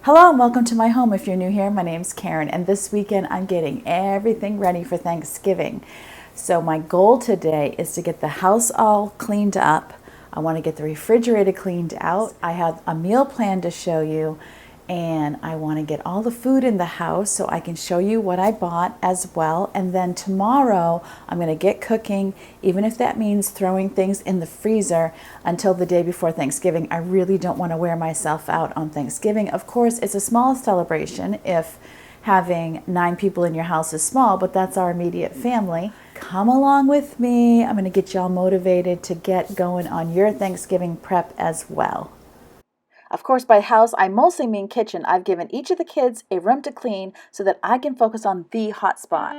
Hello and welcome to my home. If you're new here, my name's Karen, and this weekend I'm getting everything ready for Thanksgiving. So my goal today is to get the house all cleaned up. I want to get the refrigerator cleaned out. I have a meal plan to show you, and I want to get all the food in the house so I can show you what I bought as well. And then tomorrow I'm going to get cooking, even if that means throwing things in the freezer until the day before Thanksgiving. I really don't want to wear myself out on Thanksgiving. Of course, it's a small celebration if having 9 people in your house is small, but that's our immediate family. Come along with me. I'm going to get y'all motivated to get going on your Thanksgiving prep as well. Of course, by house, I mostly mean kitchen. I've given each of the kids a room to clean so that I can focus on the hot spot.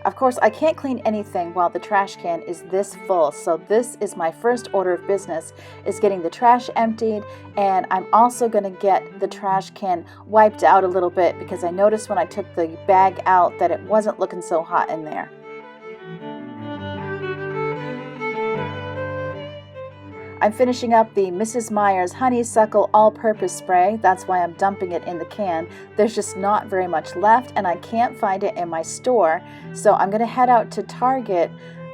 Of course, I can't clean anything while the trash can is this full. So this is my first order of business, is getting the trash emptied. And I'm also going to get the trash can wiped out a little bit because I noticed when I took the bag out that it wasn't looking so hot in there. I'm finishing up the Mrs. Meyer's Honeysuckle All-Purpose Spray. That's why I'm dumping it in the can. There's just not very much left, and I can't find it in my store. So I'm going to head out to Target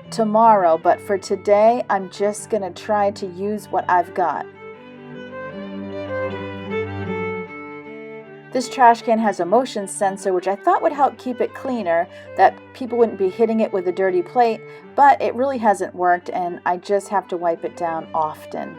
tomorrow, but for today, I'm just going to try to use what I've got. This trash can has a motion sensor, which I thought would help keep it cleaner, that people wouldn't be hitting it with a dirty plate, but it really hasn't worked, and I just have to wipe it down often.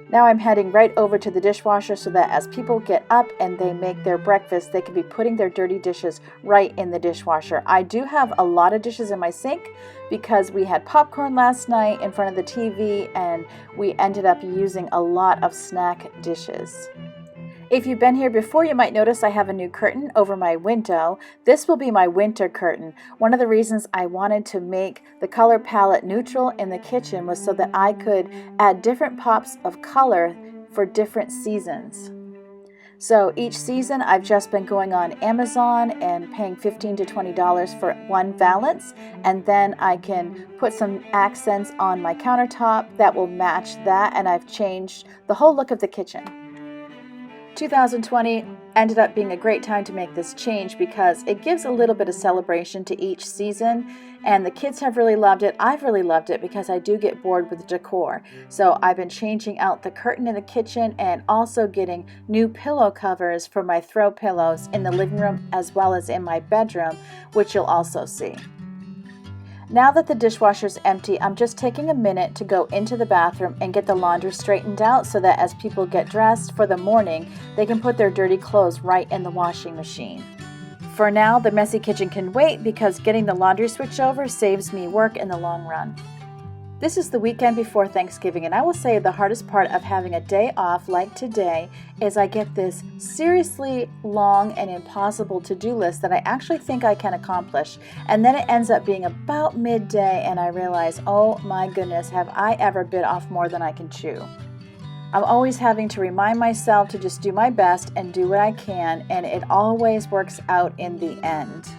Now I'm heading right over to the dishwasher so that as people get up and they make their breakfast, they can be putting their dirty dishes right in the dishwasher. I do have a lot of dishes in my sink because we had popcorn last night in front of the TV, and we ended up using a lot of snack dishes. If you've been here before, you might notice I have a new curtain over my window. This will be my winter curtain. One of the reasons I wanted to make the color palette neutral in the kitchen was so that I could add different pops of color for different seasons. So each season I've just been going on Amazon and paying $15 to $20 for one valance, and then I can put some accents on my countertop that will match that, and I've changed the whole look of the kitchen. 2020 ended up being a great time to make this change because it gives a little bit of celebration to each season, and the kids have really loved it. I've really loved it because I do get bored with decor. So I've been changing out the curtain in the kitchen and also getting new pillow covers for my throw pillows in the living room as well as in my bedroom, which you'll also see. Now that the dishwasher's empty, I'm just taking a minute to go into the bathroom and get the laundry straightened out so that as people get dressed for the morning, they can put their dirty clothes right in the washing machine. For now, the messy kitchen can wait because getting the laundry switch over saves me work in the long run. This is the weekend before Thanksgiving, and I will say the hardest part of having a day off like today is I get this seriously long and impossible to-do list that I actually think I can accomplish, and then it ends up being about midday and I realize, oh my goodness, have I ever bit off more than I can chew. I'm always having to remind myself to just do my best and do what I can, and it always works out in the end.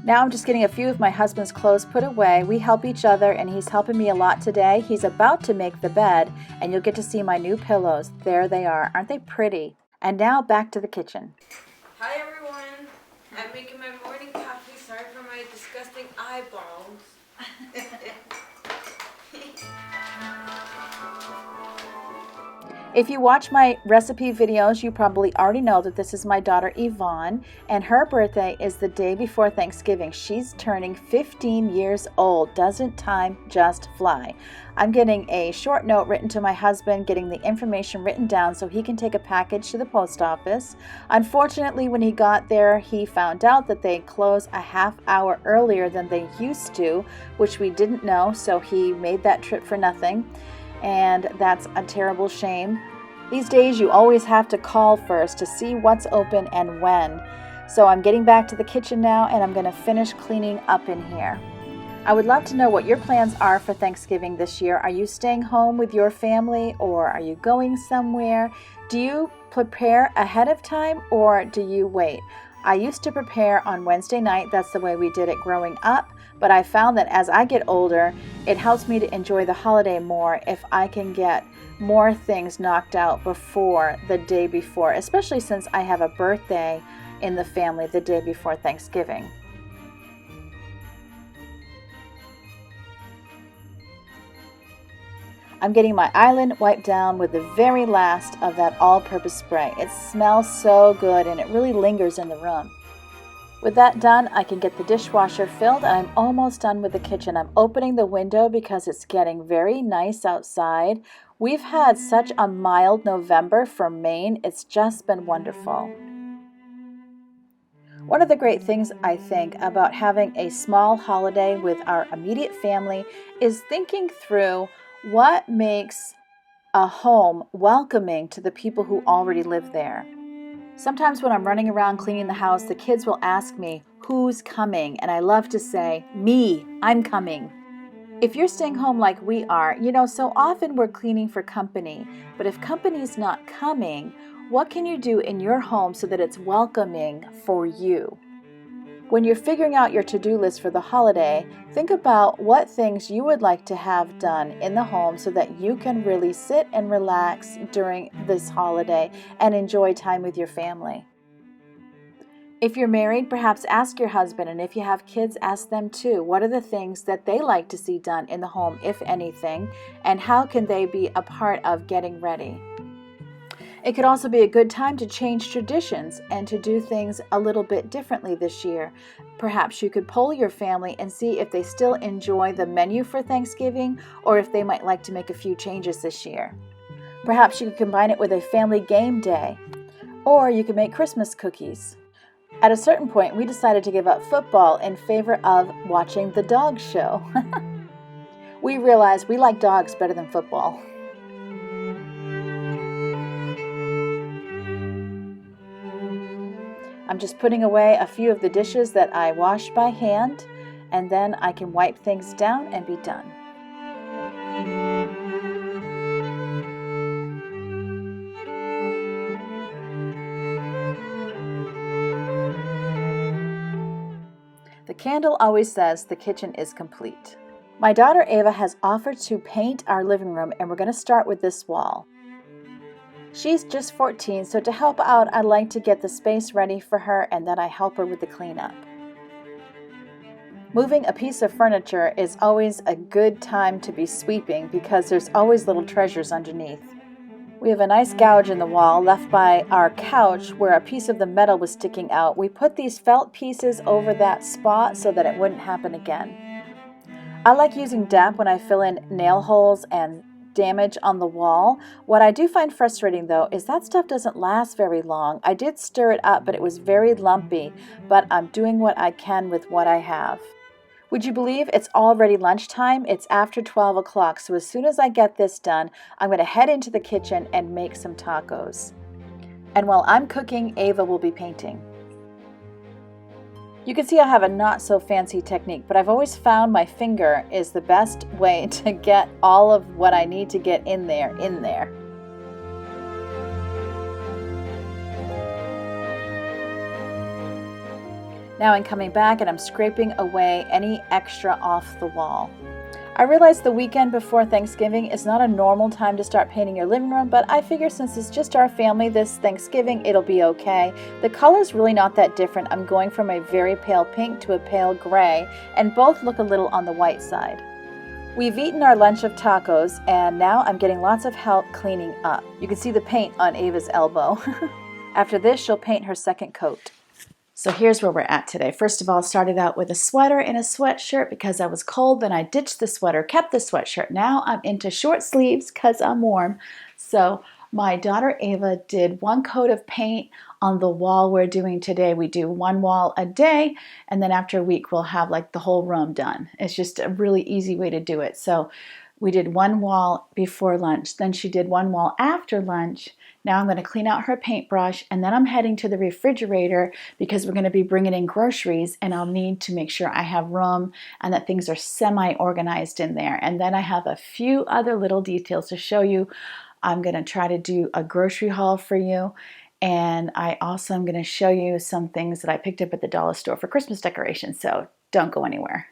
Now I'm just getting a few of my husband's clothes put away. We help each other, and he's helping me a lot today. He's about to make the bed, and you'll get to see my new pillows. There they are. Aren't they pretty? And now back to the kitchen. Hi everyone. I'm making my morning coffee. Sorry for my disgusting eyeballs. If you watch my recipe videos, you probably already know that this is my daughter Yvonne, and her birthday is the day before Thanksgiving. She's turning 15 years old. Doesn't time just fly? I'm getting a short note written to my husband, getting the information written down so he can take a package to the post office. Unfortunately, when he got there, he found out that they close a half hour earlier than they used to, which we didn't know, so he made that trip for nothing. And that's a terrible shame. These days you always have to call first to see what's open and when. So I'm getting back to the kitchen now, and I'm going to finish cleaning up in here. I would love to know what your plans are for Thanksgiving this year. Are you staying home with your family, or are you going somewhere? Do you prepare ahead of time, or do you wait? I used to prepare on Wednesday night. That's the way we did it growing up. But I found that as I get older, it helps me to enjoy the holiday more if I can get more things knocked out before the day before, especially since I have a birthday in the family the day before Thanksgiving. I'm getting my island wiped down with the very last of that all-purpose spray. It smells so good and it really lingers in the room. With that done, I can get the dishwasher filled and I'm almost done with the kitchen. I'm opening the window because it's getting very nice outside. We've had such a mild November for Maine. It's just been wonderful. One of the great things I think about having a small holiday with our immediate family is thinking through what makes a home welcoming to the people who already live there. Sometimes when I'm running around cleaning the house, the kids will ask me, "Who's coming?" And I love to say, "Me, I'm coming." If you're staying home like we are, so often we're cleaning for company. But if company's not coming, what can you do in your home so that it's welcoming for you? When you're figuring out your to-do list for the holiday, think about what things you would like to have done in the home so that you can really sit and relax during this holiday and enjoy time with your family. If you're married, perhaps ask your husband, and if you have kids, ask them too. What are the things that they like to see done in the home, if anything, and how can they be a part of getting ready? It could also be a good time to change traditions and to do things a little bit differently this year. Perhaps you could poll your family and see if they still enjoy the menu for Thanksgiving or if they might like to make a few changes this year. Perhaps you could combine it with a family game day, or you could make Christmas cookies. At a certain point, we decided to give up football in favor of watching the dog show. We realized we like dogs better than football. I'm just putting away a few of the dishes that I wash by hand, and then I can wipe things down and be done. The candle always says the kitchen is complete. My daughter Ava has offered to paint our living room, and we're going to start with this wall. She's just 14, so to help out, I like to get the space ready for her and then I help her with the cleanup. Moving a piece of furniture is always a good time to be sweeping because there's always little treasures underneath. We have a nice gouge in the wall left by our couch where a piece of the metal was sticking out. We put these felt pieces over that spot so that it wouldn't happen again. I like using DAP when I fill in nail holes and damage on the wall. What I do find frustrating though is that stuff doesn't last very long. I did stir it up, but it was very lumpy, but I'm doing what I can with what I have. Would you believe it's already lunchtime? It's after 12 o'clock, so as soon as I get this done, I'm going to head into the kitchen and make some tacos. And while I'm cooking, Ava will be painting. You can see I have a not so fancy technique, but I've always found my finger is the best way to get all of what I need to get in there. Now I'm coming back and I'm scraping away any extra off the wall. I realize the weekend before Thanksgiving is not a normal time to start painting your living room, but I figure since it's just our family this Thanksgiving, it'll be okay. The color's really not that different. I'm going from a very pale pink to a pale gray, and both look a little on the white side. We've eaten our lunch of tacos, and now I'm getting lots of help cleaning up. You can see the paint on Ava's elbow. After this, she'll paint her second coat. So here's where we're at today. First of all, started out with a sweater and a sweatshirt because I was cold. Then I ditched the sweater, kept the sweatshirt. Now I'm into short sleeves because I'm warm. So my daughter Ava did one coat of paint on the wall we're doing today. We do one wall a day, and then after a week we'll have like the whole room done. It's just a really easy way to do it. So we did one wall before lunch, then she did one wall after lunch. Now I'm going to clean out her paintbrush, and then I'm heading to the refrigerator because we're going to be bringing in groceries, and I'll need to make sure I have room and that things are semi-organized in there. And then I have a few other little details to show you. I'm going to try to do a grocery haul for you, And I also am going to show you some things that I picked up at the dollar store for Christmas decorations, so don't go anywhere.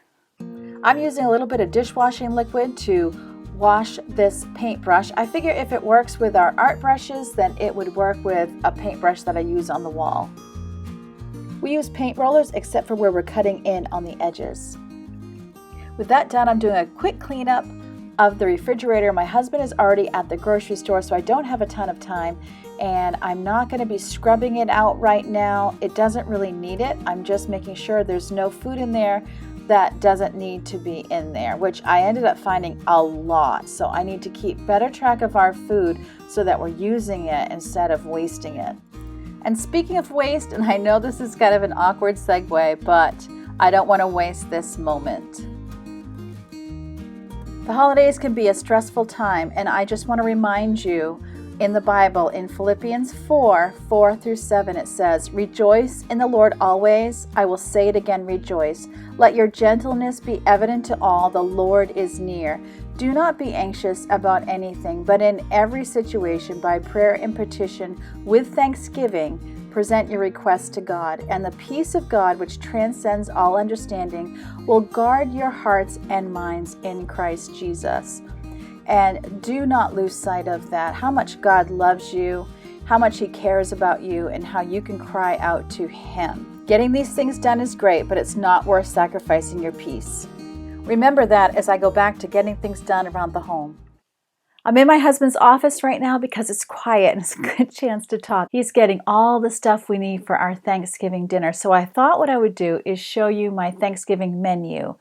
I'm using a little bit of dishwashing liquid to wash this paintbrush. I figure if it works with our art brushes, then it would work with a paintbrush that I use on the wall. We use paint rollers except for where we're cutting in on the edges. With that done, I'm doing a quick cleanup of the refrigerator. My husband is already at the grocery store, so I don't have a ton of time, and I'm not going to be scrubbing it out right now. It doesn't really need it. I'm just making sure there's no food in there that doesn't need to be in there, which I ended up finding a lot. So I need to keep better track of our food so that we're using it instead of wasting it. And speaking of waste, and I know this is kind of an awkward segue, but I don't want to waste this moment. The holidays can be a stressful time, and I just want to remind you, in the Bible, in Philippians 4:4-7, it says, "Rejoice in the Lord always. I will say it again, rejoice. Let your gentleness be evident to all. The Lord is near. Do not be anxious about anything, but in every situation, by prayer and petition, with thanksgiving, present your requests to God, and the peace of God, which transcends all understanding, will guard your hearts and minds in Christ Jesus." And do not lose sight of that, how much God loves you, how much He cares about you, and how you can cry out to Him. Getting these things done is great, but it's not worth sacrificing your peace. Remember that as I go back to getting things done around the home. I'm in my husband's office right now because it's quiet and it's a good chance to talk. He's getting all the stuff we need for our Thanksgiving dinner. So I thought what I would do is show you my Thanksgiving menu.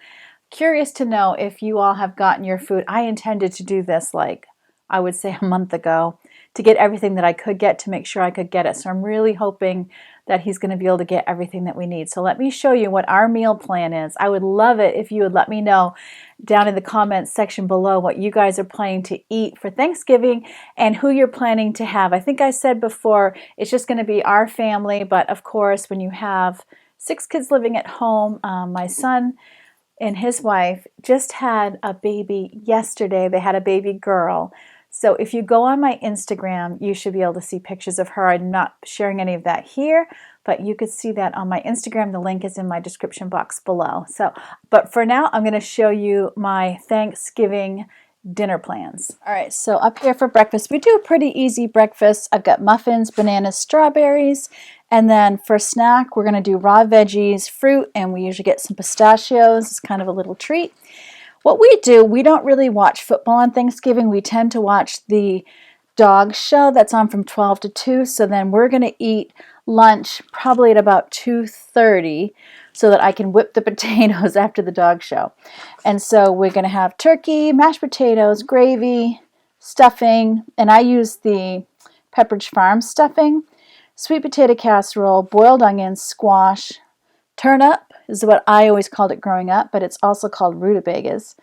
Curious to know if you all have gotten your food. I intended to do this I would say a month ago, to get everything that I could get, to make sure I could get it. So I'm really hoping that he's going to be able to get everything that we need. So let me show you what our meal plan is. I would love it if you would let me know down in the comments section below what you guys are planning to eat for Thanksgiving and who you're planning to have. I think I said before, it's just going to be our family, but of course, when you have 6 kids living at home, my son and his wife just had a baby yesterday. They had a baby girl. So if you go on my Instagram, you should be able to see pictures of her. I'm not sharing any of that here, but you could see that on my Instagram. The link is in my description box below. But for now, I'm going to show you my Thanksgiving dinner plans. All right, so up here for breakfast, we do a pretty easy breakfast. I've got muffins, bananas, strawberries, and then for snack, we're going to do raw veggies, fruit, and we usually get some pistachios. It's kind of a little treat. What we do, we don't really watch football on Thanksgiving. We tend to watch the dog show that's on from 12 to 2. So then we're going to eat lunch probably at about 2:30 so that I can whip the potatoes after the dog show. And so we're going to have turkey, mashed potatoes, gravy, stuffing, and I use the Pepperidge Farm stuffing, sweet potato casserole, boiled onions, squash, turnip is what I always called it growing up, but it's also called rutabagas,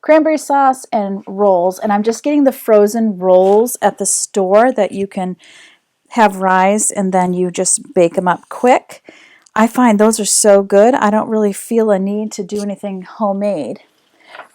cranberry sauce, and rolls. And I'm just getting the frozen rolls at the store that you can have rise and then you just bake them up quick. I find those are so good. I don't really feel a need to do anything homemade.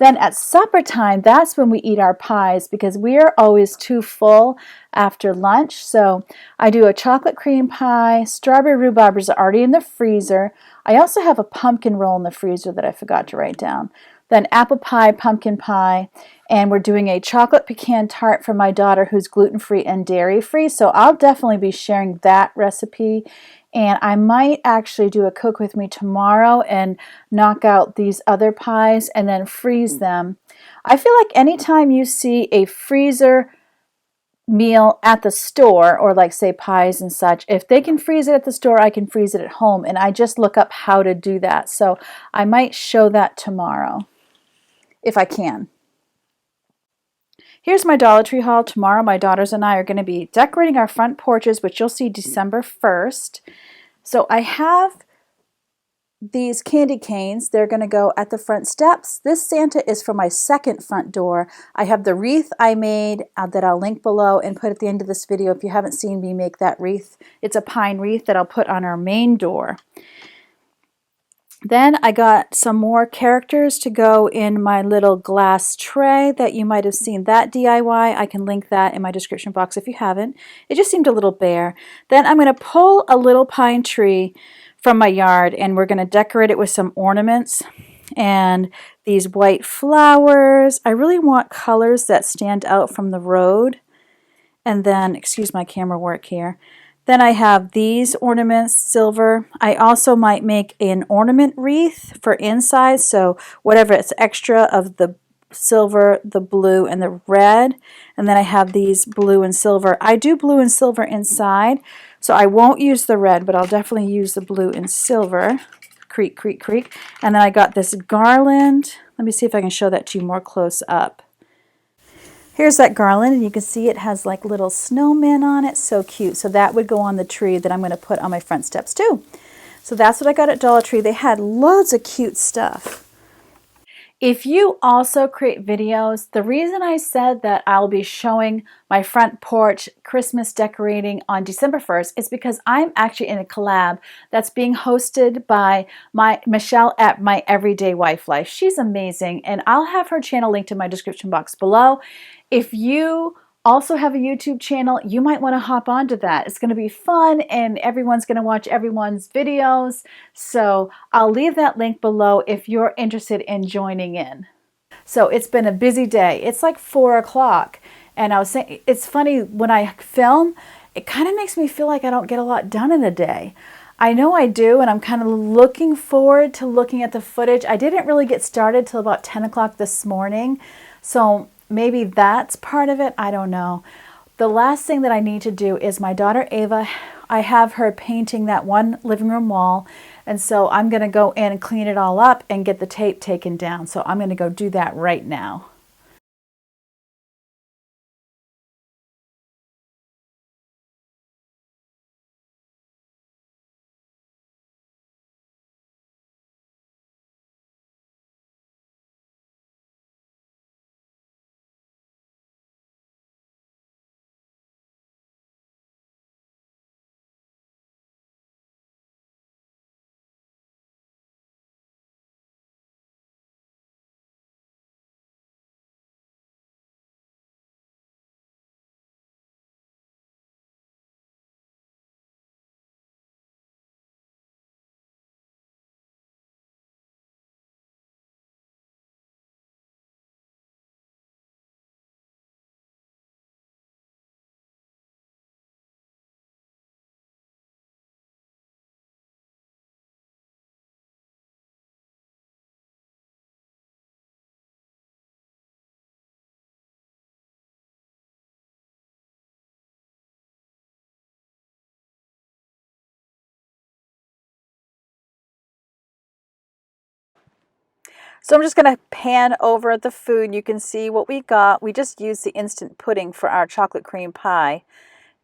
Then at supper time, that's when we eat our pies because we are always too full after lunch. So I do a chocolate cream pie. Strawberry rhubarb is already in the freezer. I also have a pumpkin roll in the freezer that I forgot to write down. Then apple pie, pumpkin pie, and we're doing a chocolate pecan tart for my daughter who's gluten-free and dairy-free. So I'll definitely be sharing that recipe. And I might actually do a cook with me tomorrow and knock out these other pies and then freeze them. I feel like anytime you see a freezer meal at the store, or like say pies and such, if they can freeze it at the store, I can freeze it at home. And I just look up how to do that. So I might show that tomorrow if I can. Here's my Dollar Tree haul. Tomorrow my daughters and I are going to be decorating our front porches, which you'll see December 1st. So I have these candy canes. They're going to go at the front steps. This Santa is for my second front door. I have the wreath I made that I'll link below and put at the end of this video if you haven't seen me make that wreath. It's a pine wreath that I'll put on our main door. Then I got some more characters to go in my little glass tray that you might have seen that DIY. I can link that in my description box if you haven't. It just seemed a little bare. Then I'm going to pull a little pine tree from my yard and we're going to decorate it with some ornaments and these white flowers. I really want colors that stand out from the road. And then, excuse my camera work here. Then I have these ornaments, silver. I also might make an ornament wreath for inside, so whatever it's extra of the silver, the blue, and the red. And then I have these blue and silver. I do blue and silver inside, so I won't use the red, but I'll definitely use the blue and silver. Creak, creak, creak. And then I got this garland. Let me see if I can show that to you more close up. Here's that garland, and you can see it has like little snowmen on it. So cute. So that would go on the tree that I'm going to put on my front steps too. So that's what I got at Dollar Tree. They had loads of cute stuff. If you also create videos, the reason I said that I'll be showing my front porch Christmas decorating on December 1st is because I'm actually in a collab that's being hosted by Michelle at My Everyday Wife Life. She's amazing, and I'll have her channel linked in my description box below. If you also have a YouTube channel, you might want to hop onto that. It's going to be fun and everyone's going to watch everyone's videos. So I'll leave that link below if you're interested in joining in. So it's been a busy day. It's like 4 o'clock. And I was saying, it's funny when I film, it kind of makes me feel like I don't get a lot done in a day. I know I do, and I'm kind of looking forward to looking at the footage. I didn't really get started till about 10 o'clock this morning. So maybe that's part of it. I don't know. The last thing that I need to do is my daughter Ava, I have her painting that one living room wall. And so I'm going to go in and clean it all up and get the tape taken down. So I'm going to go do that right now. So I'm just going to pan over the food. You can see what we got. We just used the instant pudding for our chocolate cream pie.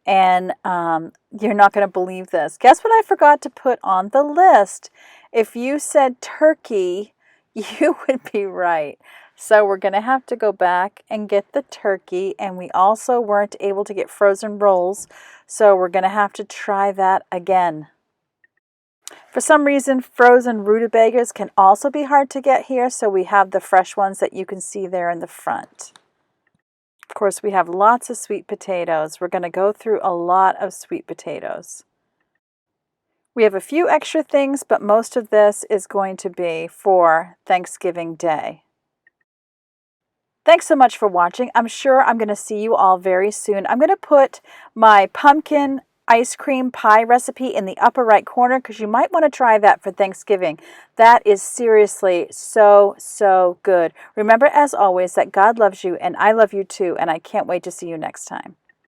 And you're not going to believe this. Guess what I forgot to put on the list? If you said turkey, you would be right. So we're going to have to go back and get the turkey. And we also weren't able to get frozen rolls. So we're going to have to try that again. For some reason, frozen rutabagas can also be hard to get here, so we have the fresh ones that you can see there in the front. Of course, we have lots of sweet potatoes. We're going to go through a lot of sweet potatoes. We have a few extra things, but most of this is going to be for Thanksgiving Day. Thanks so much for watching. I'm sure I'm going to see you all very soon. I'm going to put my pumpkin ice cream pie recipe in the upper right corner because you might want to try that for Thanksgiving. That is seriously so, so good. Remember, as always, that God loves you and I love you too, and I can't wait to see you next time.